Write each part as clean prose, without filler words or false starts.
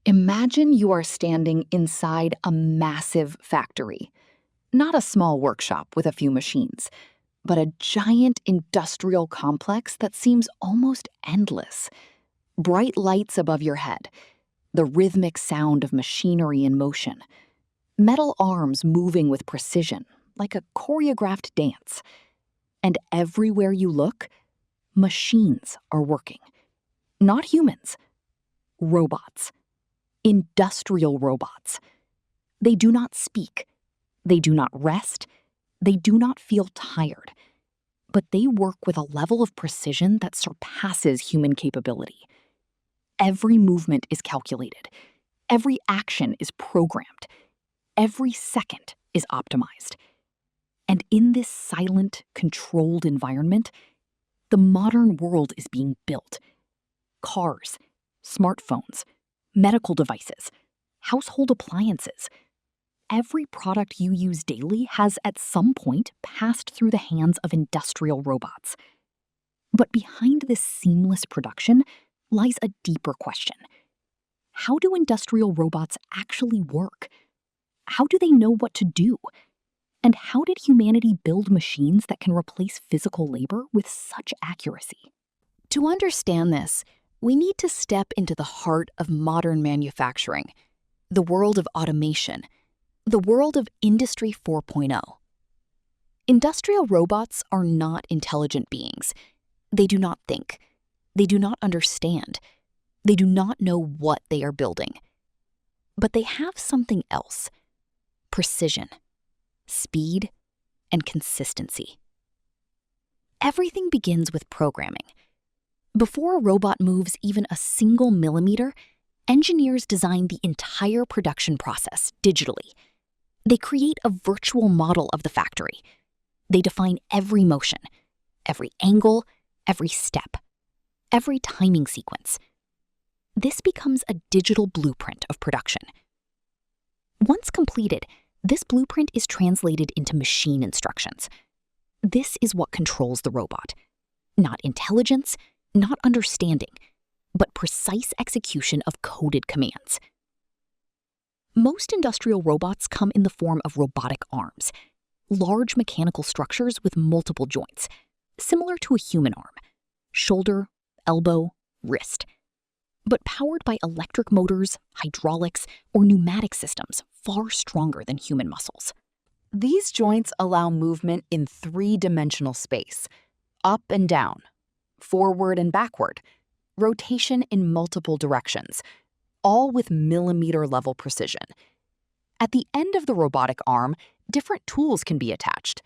Imagine you are standing inside a massive factory. Not a small workshop with a few machines, but a giant industrial complex that seems almost endless. Bright lights above your head, the rhythmic sound of machinery in motion, metal arms moving with precision, like a choreographed dance. And everywhere you look, machines are working. Not humans, robots. Industrial robots. They do not speak. They do not rest. They do not feel tired. But they work with a level of precision that surpasses human capability. Every movement is calculated. Every action is programmed. Every second is optimized. And in this silent, controlled environment, the modern world is being built. Cars, smartphones, medical devices, household appliances. Every product you use daily has at some point passed through the hands of industrial robots. But behind this seamless production lies a deeper question. How do industrial robots actually work? How do they know what to do? And how did humanity build machines that can replace physical labor with such accuracy? To understand this, we need to step into the heart of modern manufacturing, the world of automation, the world of Industry 4.0. Industrial robots are not intelligent beings. They do not think. They do not understand. They do not know what they are building. But they have something else: precision, speed, and consistency. Everything begins with programming. Before a robot moves even a single millimeter, engineers design the entire production process digitally. They create a virtual model of the factory. They define every motion, every angle, every step, every timing sequence. This becomes a digital blueprint of production. Once completed, this blueprint is translated into machine instructions. This is what controls the robot. Not intelligence, not understanding, but precise execution of coded commands. Most industrial robots come in the form of robotic arms, large mechanical structures with multiple joints, similar to a human arm: shoulder, elbow, wrist, but powered by electric motors, hydraulics, or pneumatic systems far stronger than human muscles. These joints allow movement in three-dimensional space: up and down, forward and backward, rotation in multiple directions, all with millimeter-level precision. At the end of the robotic arm, different tools can be attached: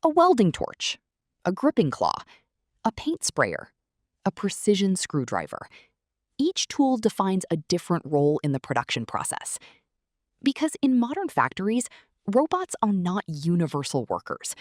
a welding torch, a gripping claw, a paint sprayer, a precision screwdriver. Each tool defines a different role in the production process. Because in modern factories, robots are not universal workers.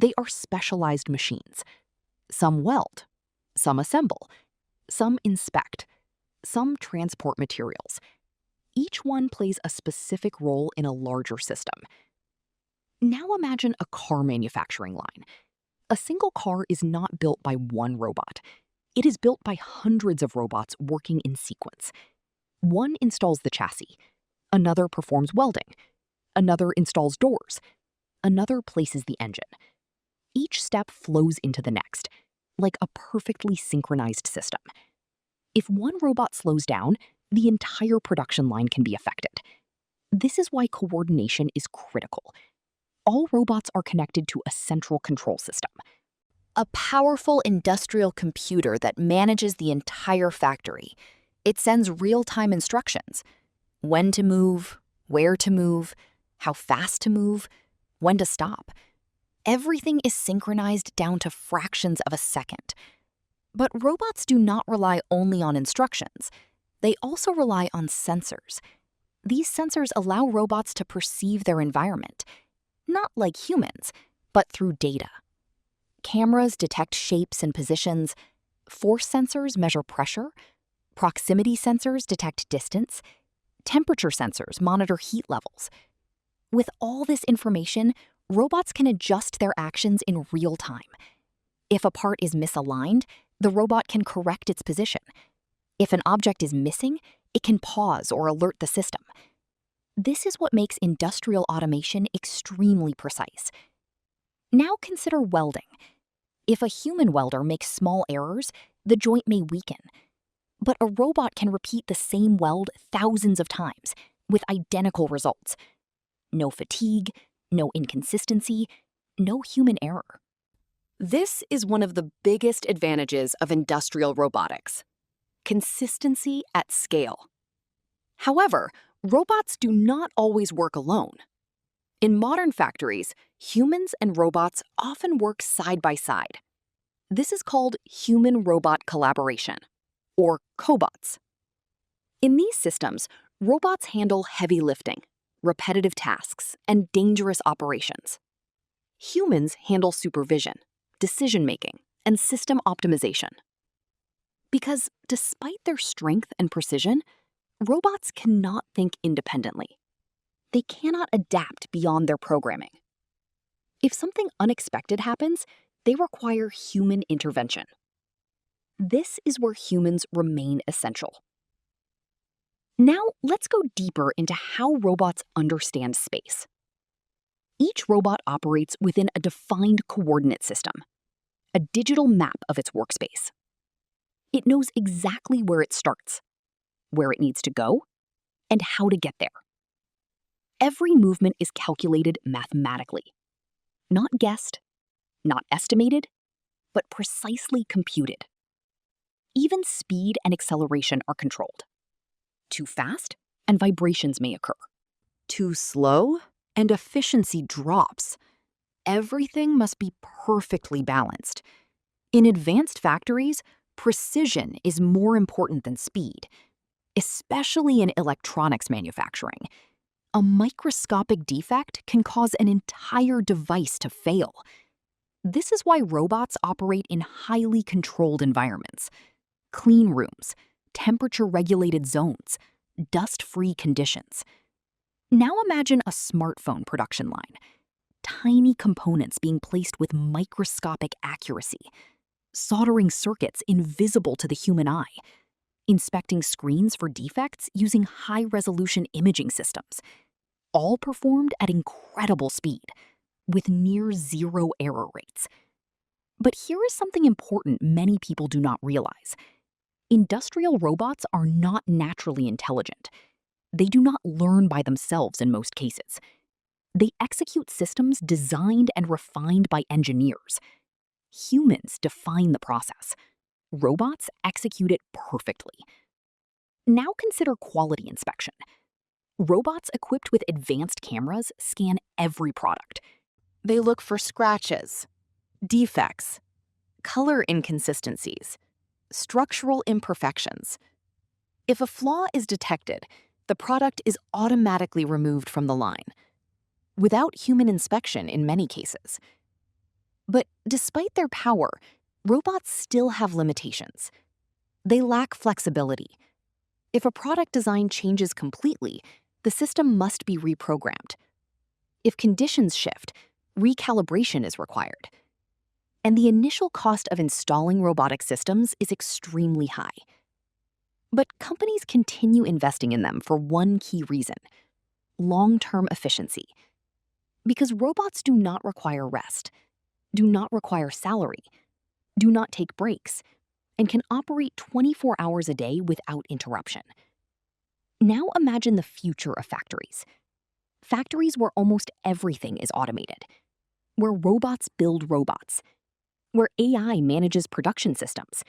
They are specialized machines. Some weld, some assemble, some inspect, some transport materials. Each one plays a specific role in a larger system. Now imagine a car manufacturing line. A single car is not built by one robot. It is built by hundreds of robots working in sequence. One installs the chassis, another performs welding, another installs doors, another places the engine. Each step flows into the next, like a perfectly synchronized system. If one robot slows down, the entire production line can be affected. This is why coordination is critical. All robots are connected to a central control system, a powerful industrial computer that manages the entire factory. It sends real-time instructions: when to move, where to move, how fast to move, when to stop. Everything is synchronized down to fractions of a second. But robots do not rely only on instructions. They also rely on sensors. These sensors allow robots to perceive their environment, not like humans, but through data. Cameras detect shapes and positions. Force sensors measure pressure. Proximity sensors detect distance. Temperature sensors monitor heat levels. With all this information, robots can adjust their actions in real time. If a part is misaligned, the robot can correct its position. If an object is missing, It can pause or alert the system. This is what makes industrial automation extremely precise. Now consider welding. If a human welder makes small errors, the joint may weaken. But a robot can repeat the same weld thousands of times with identical results. No fatigue, no inconsistency, no human error. This is one of the biggest advantages of industrial robotics: consistency at scale. However, robots do not always work alone. In modern factories, humans and robots often work side by side. This is called human-robot collaboration, or cobots. In these systems, robots handle heavy lifting, repetitive tasks, and dangerous operations. Humans handle supervision, decision-making, and system optimization. Because despite their strength and precision, robots cannot think independently. They cannot adapt beyond their programming. If something unexpected happens, they require human intervention. This is where humans remain essential. Now, let's go deeper into how robots understand space. Each robot operates within a defined coordinate system, a digital map of its workspace. It knows exactly where it starts, where it needs to go, and how to get there. Every movement is calculated mathematically. Not guessed, not estimated, but precisely computed. Even speed and acceleration are controlled. Too fast, and vibrations may occur. Too slow, and efficiency drops. Everything must be perfectly balanced. In advanced factories, precision is more important than speed, especially in electronics manufacturing. A microscopic defect can cause an entire device to fail. This is why robots operate in highly controlled environments: clean rooms, temperature-regulated zones, dust-free conditions. Now imagine a smartphone production line. Tiny components being placed with microscopic accuracy, soldering circuits invisible to the human eye, inspecting screens for defects using high-resolution imaging systems, all performed at incredible speed, with near-zero error rates. But here is something important many people do not realize. Industrial robots are not naturally intelligent. They do not learn by themselves in most cases. They execute systems designed and refined by engineers. Humans define the process. Robots execute it perfectly. Now consider quality inspection. Robots equipped with advanced cameras scan every product. They look for scratches, defects, color inconsistencies, structural imperfections. If a flaw is detected, the product is automatically removed from the line, without human inspection in many cases. But despite their power, robots still have limitations. They lack flexibility. If a product design changes completely, the system must be reprogrammed. If conditions shift, recalibration is required. And the initial cost of installing robotic systems is extremely high. But companies continue investing in them for one key reason: long-term efficiency. Because robots do not require rest, do not require salary, do not take breaks, and can operate 24 hours a day without interruption. Now imagine the future of factories. Factories where almost everything is automated, where robots build robots, where AI manages production systems,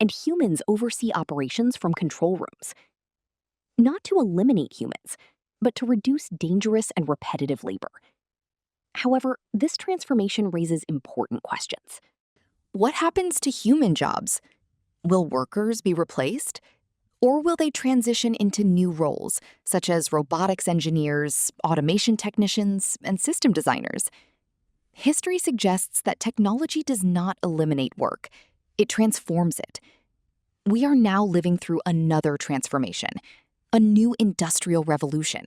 and humans oversee operations from control rooms. Not to eliminate humans, but to reduce dangerous and repetitive labor. However, this transformation raises important questions. What happens to human jobs? Will workers be replaced? Or will they transition into new roles, such as robotics engineers, automation technicians, and system designers? History suggests that technology does not eliminate work, it transforms it. We are now living through another transformation, a new industrial revolution,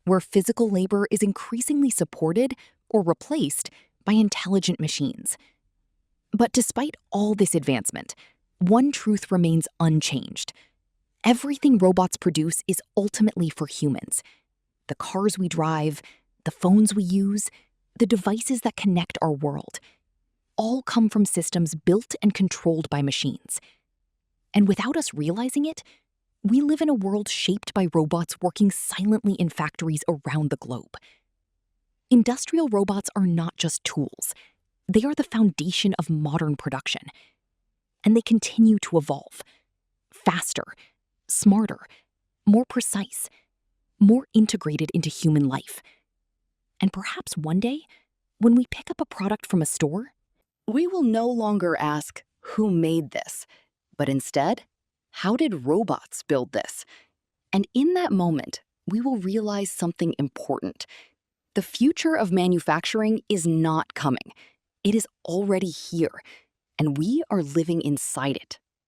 where physical labor is increasingly supported or replaced by intelligent machines. But despite all this advancement, one truth remains unchanged: Everything robots produce is ultimately for humans. The cars we drive, the phones we use, the devices that connect our world, all come from systems built and controlled by machines. And without us realizing it, we live in a world shaped by robots working silently in factories around the globe. Industrial robots are not just tools. They are the foundation of modern production. And they continue to evolve. Faster, smarter, more precise, more integrated into human life. And perhaps one day, when we pick up a product from a store, we will no longer ask, who made this? But instead, how did robots build this? And in that moment, we will realize something important. The future of manufacturing is not coming. It is already here, and we are living inside it.